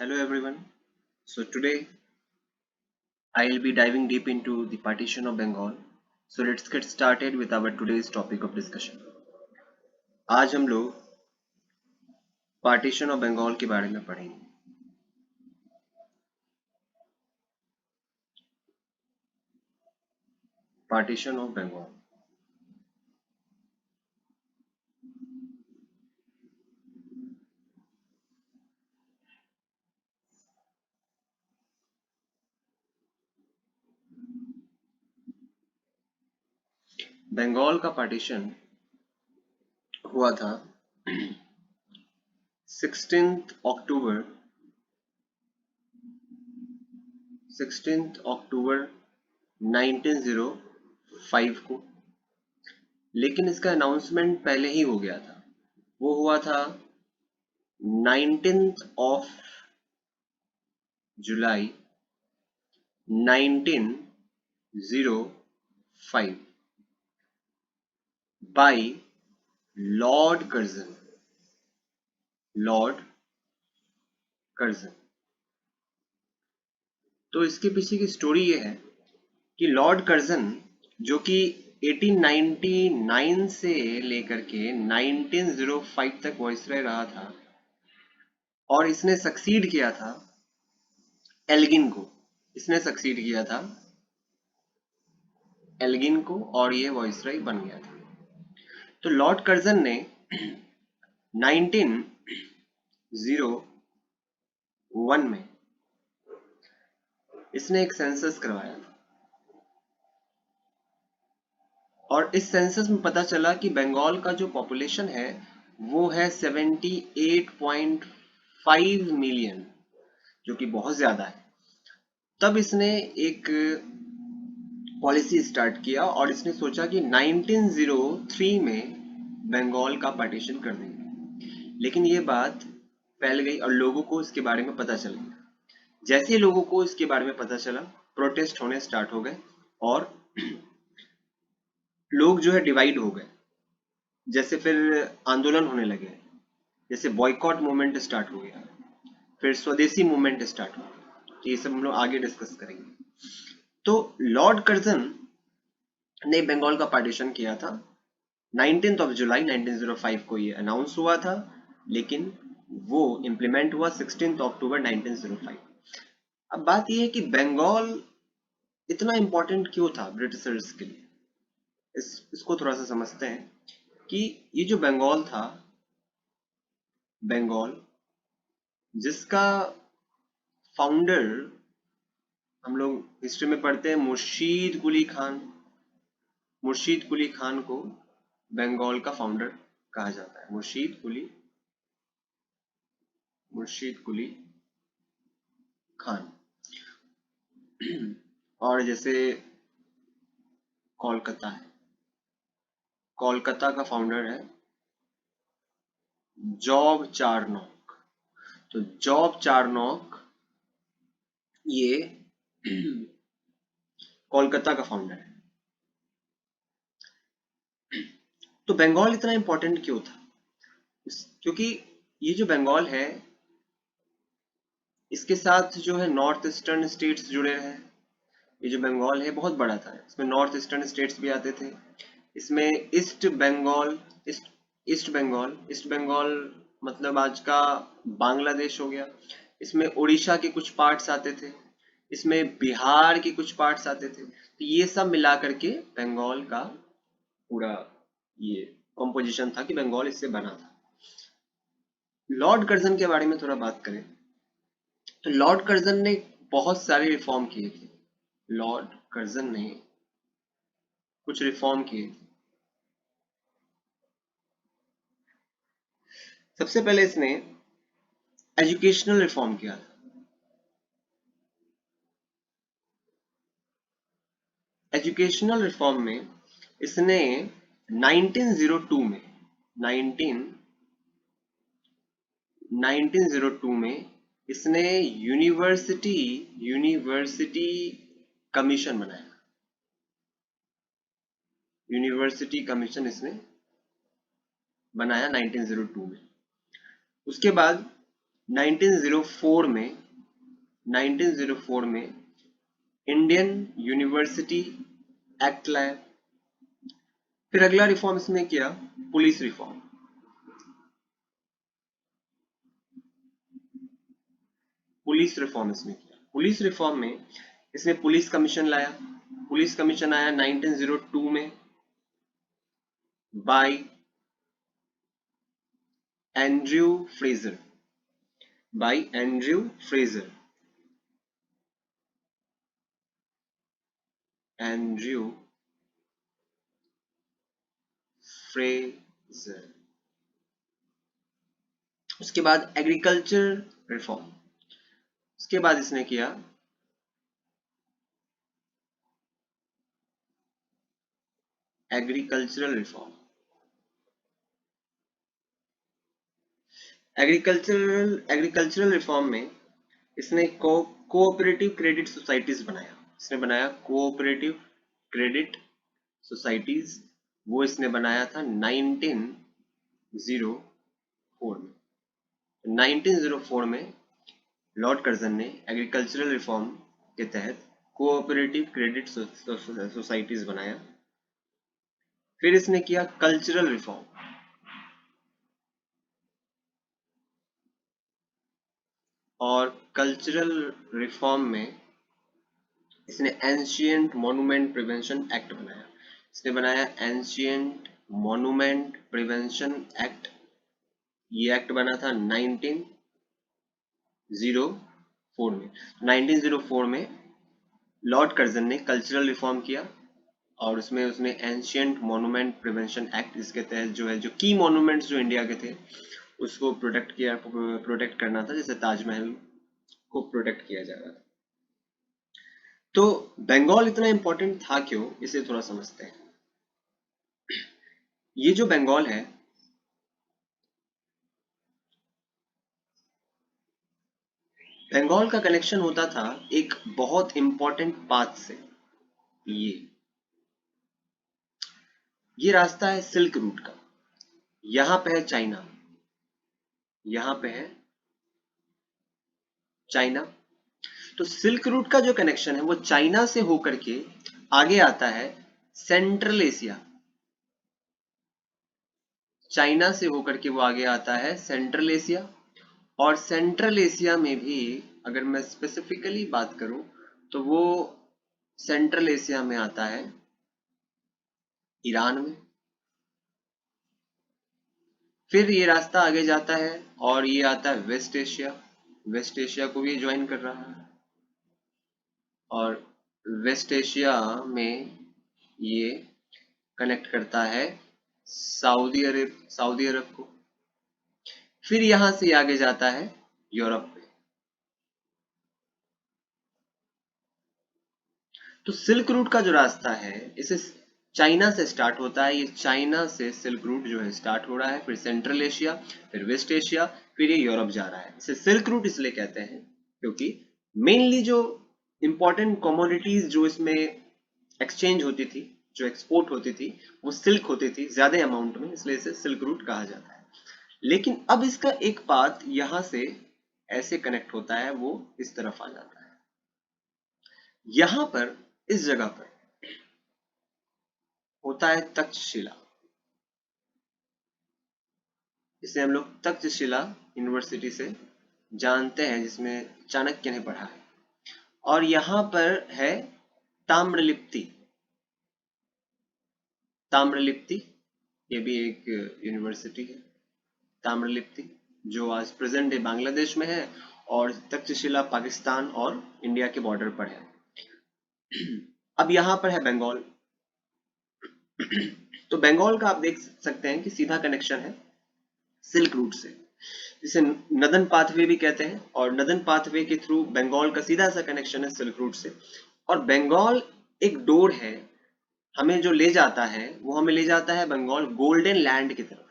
Hello everyone. So today I'll be diving deep into the partition of Bengal. So let's get started with our today's topic of discussion. आज हम लोग partition of Bengal के बारे में पढ़ेंगे. Partition of Bengal. Bengal का partition हुआ था 16th अक्टूबर 1905 को, लेकिन इसका अनाउंसमेंट पहले ही हो गया था. वो हुआ था 19th of July 1905 by Lord Curzon. तो इसके पीछे की स्टोरी ये है कि लॉर्ड कर्जन, जो कि 1899 से लेकर के 1905 तक वाइसराय रहा था, और इसने सक्सीड किया था एल्गिन को. और ये वाइसराय बन गया था. तो लॉर्ड कर्जन ने 1901 में इसने एक सेंसस करवाया था, और इस सेंसस में पता चला कि बंगाल का जो पॉपुलेशन है वो है 78.5 मिलियन, जो कि बहुत ज्यादा है. तब इसने एक पॉलिसी स्टार्ट किया और इसने सोचा कि 1903 में बंगाल का पार्टीशन कर देंगे. लेकिन ये बात फैल गई और लोगों को इसके बारे में पता चल गया. जैसे ही लोगों को इसके बारे में पता चला, प्रोटेस्ट होने स्टार्ट हो गए और लोग जो है डिवाइड हो गए. जैसे फिर आंदोलन होने लगे, जैसे बॉयकॉट मूवमेंट स्टार्ट हो गया, फिर स्वदेशी मूवमेंट स्टार्ट हो गया. तो ये सब हम लोग आगे डिस्कस करेंगे. तो लॉर्ड कर्जन ने बंगाल का पार्टीशन किया था 19th ऑफ जुलाई 1905 को. ये अनाउंस हुआ था, लेकिन वो इम्प्लीमेंट हुआ 16th अक्टूबर 1905. अब बात यह है कि बंगाल इतना इंपॉर्टेंट क्यों था ब्रिटिशर्स के लिए. इसको थोड़ा सा समझते हैं कि ये जो बंगाल था, जिसका फाउंडर हम लोग हिस्ट्री में पढ़ते हैं मुर्शीद कुली खान को बंगाल का फाउंडर कहा जाता है. मुर्शीद कुली खान. और जैसे कोलकाता का फाउंडर है जॉब चारनॉक. तो जॉब चारनॉक ये कोलकाता का फाउंडर है. तो बंगाल इतना इंपॉर्टेंट क्यों था? क्योंकि ये जो बंगाल है, इसके साथ जो है नॉर्थ ईस्टर्न स्टेट्स जुड़े हैं. ये जो बंगाल है बहुत बड़ा था, इसमें नॉर्थ ईस्टर्न स्टेट्स भी आते थे. इसमें ईस्ट बंगाल मतलब आज का बांग्लादेश हो गया. इसमें उड़ीसा के कुछ पार्ट्स आते थे, इसमें बिहार के कुछ पार्ट्स आते थे. तो ये सब मिला करके बंगाल का पूरा ये कॉम्पोजिशन था कि बंगाल इससे बना था. लॉर्ड कर्जन के बारे में थोड़ा बात करें तो लॉर्ड कर्जन ने बहुत सारे रिफॉर्म किए थे. लॉर्ड कर्जन ने कुछ रिफॉर्म किए थे. सबसे पहले इसने एजुकेशनल रिफॉर्म किया था. एजुकेशनल रिफॉर्म में इसने 1902 में 1902 में इसने यूनिवर्सिटी कमीशन बनाया. यूनिवर्सिटी कमीशन इसने बनाया 1902 में. उसके बाद 1904 में इंडियन यूनिवर्सिटी एक्ट लाया। फिर अगला रिफॉर्म इसने किया पुलिस रिफॉर्म। पुलिस रिफॉर्म इसने किया। पुलिस रिफॉर्म में इसने पुलिस कमीशन लाया। पुलिस कमीशन आया 1902 में bye Andrew Fraser. Bye Andrew Fraser. Andrew Fraser. उसके बाद एग्रीकल्चर रिफॉर्म। उसके बाद इसने किया एग्रीकल्चरल रिफॉर्म। एग्रीकल्चरल रिफॉर्म में इसने कोऑपरेटिव क्रेडिट सोसाइटीज बनाया। इसने बनाया कोऑपरेटिव क्रेडिट सोसाइटीज। वो इसने बनाया था 1904 में। 1904 में लॉर्ड कर्जन ने एग्रीकल्चरल रिफॉर्म के तहत कोऑपरेटिव क्रेडिट सोसाइटीज बनाया। फिर इसने किया कल्चरल रिफॉर्म। और कल्चरल रिफॉर्म में इसने एंशिएंट मॉन्यूमेंट प्रिवेंशन एक्ट बनाया। इसने बनाया एंशिएंट मॉन्यूमेंट प्रिवेंशन एक्ट। ये एक्ट बना था 1904 में। 1904 में लॉर्ड कर्जन ने कल्चरल रिफॉर्म किया और उसमें उसने एंशिएंट मॉन्यूमेंट प्रिवेंशन एक्ट, इसके तहत जो है जो की मॉन्यूमेंट्स जो इंडिया के थे उसको प्रोटेक्ट करना था। जैसे ताजमहल को प्रोटेक्ट किया जा रहा था। तो बंगाल इतना इंपॉर्टेंट था क्यों, इसे थोड़ा समझते हैं। ये जो बंगाल है, बंगाल का कनेक्शन होता था एक बहुत इंपॉर्टेंट पाथ से। ये रास्ता है सिल्क रूट का। यहां पे है चाइना, यहां पे है चाइना। तो सिल्क रूट का जो कनेक्शन है वो चाइना से होकर के आगे आता है सेंट्रल एशिया। चाइना से होकर के वो आगे आता है सेंट्रल एशिया। और सेंट्रल एशिया में भी अगर मैं स्पेसिफिकली बात करूं तो वो सेंट्रल एशिया में आता है ईरान में। फिर ये रास्ता आगे जाता है और ये आता है वेस्ट एशिया। वेस्ट एशिया को भी ज्वाइन कर रहा है और वेस्ट एशिया में ये कनेक्ट करता है सऊदी अरब को। फिर यहां से आगे जाता है यूरोप में। तो सिल्क रूट का जो रास्ता है इसे चाइना से स्टार्ट होता है। ये चाइना से सिल्क रूट जो है स्टार्ट हो रहा है, फिर सेंट्रल एशिया, फिर वेस्ट एशिया, फिर ये यूरोप जा रहा है। इसे सिल्क रूट इसलिए कहते हैं क्योंकि मेनली जो इंपॉर्टेंट कमोडिटीज जो इसमें एक्सचेंज होती थी, जो एक्सपोर्ट होती थी, वो सिल्क होती थी ज्यादा अमाउंट में, इसलिए इसे सिल्क रूट कहा जाता है। लेकिन अब इसका एक पाथ यहां से ऐसे कनेक्ट होता है, वो इस तरफ आ जाता है। यहां पर इस जगह पर होता है तक्षशिला। इसे हम लोग तक्षशिला यूनिवर्सिटी से जानते हैं, जिसमें चाणक्य ने पढ़ा है। और यहां पर है ताम्रलिप्ति। ताम्रलिप्ति ये भी एक यूनिवर्सिटी है, ताम्रलिप्ति, जो आज प्रेजेंट डे बांग्लादेश में है और तक्षशिला पाकिस्तान और इंडिया के बॉर्डर पर है। अब यहां पर है बंगाल। तो बंगाल का आप देख सकते हैं कि सीधा कनेक्शन है सिल्क रूट से, जिसे नदन पाथवे भी कहते हैं। और नदन पाथवे के थ्रू बंगाल का सीधा सा कनेक्शन है सिल्क रूट से। और बंगाल एक डोर है, हमें जो ले जाता है वो हमें ले जाता है बंगाल गोल्डन लैंड की तरफ।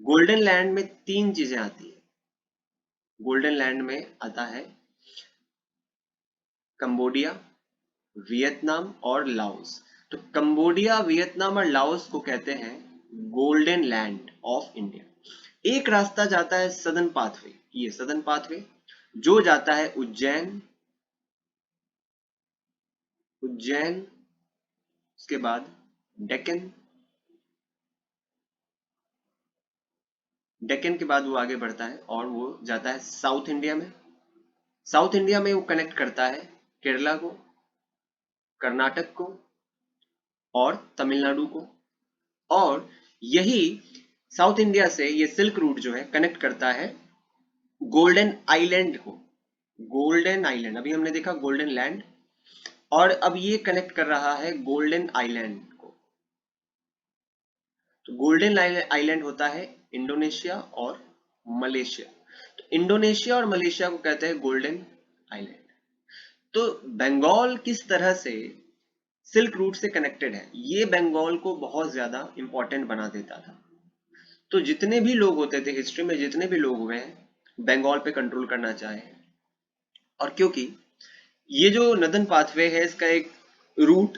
गोल्डन लैंड में तीन चीजें आती है। गोल्डन लैंड में आता है कंबोडिया, वियतनाम और लाओस। तो कंबोडिया, वियतनाम और लाओस को कहते हैं गोल्डन लैंड ऑफ इंडिया। एक रास्ता जाता है सदर्न पाथवे, ये सदर्न पाथवे जो जाता है उज्जैन, उज्जैन उसके बाद डेक्कन, डेक्कन के बाद वो आगे बढ़ता है और वो जाता है साउथ इंडिया में। साउथ इंडिया में वो कनेक्ट करता है केरला को, कर्नाटक को और तमिलनाडु को। और यही साउथ इंडिया से ये सिल्क रूट जो है कनेक्ट करता है गोल्डन आइलैंड को। गोल्डन आइलैंड, अभी हमने देखा गोल्डन लैंड, और अब ये कनेक्ट कर रहा है गोल्डन आइलैंड को। तो गोल्डन आइलैंड होता है इंडोनेशिया और मलेशिया। तो इंडोनेशिया और मलेशिया को कहते हैं गोल्डन आइलैंड। तो बंगाल किस तरह से सिल्क रूट से कनेक्टेड है, ये बंगाल को बहुत ज्यादा इंपॉर्टेंट बना देता था। तो जितने भी लोग होते थे हिस्ट्री में, जितने भी लोग हुए हैं बंगाल पे कंट्रोल करना चाहे, और क्योंकि ये जो नदन पाथवे है इसका एक रूट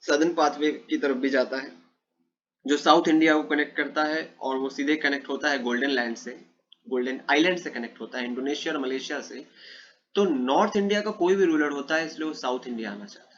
सदर्न पाथवे की तरफ भी जाता है जो साउथ इंडिया को कनेक्ट करता है, और वो सीधे कनेक्ट होता है गोल्डन लैंड से, गोल्डन आइलैंड से कनेक्ट होता है इंडोनेशिया और मलेशिया से। तो नॉर्थ इंडिया का कोई भी रूलर होता है इसलिए वो साउथ इंडिया आना चाहता है।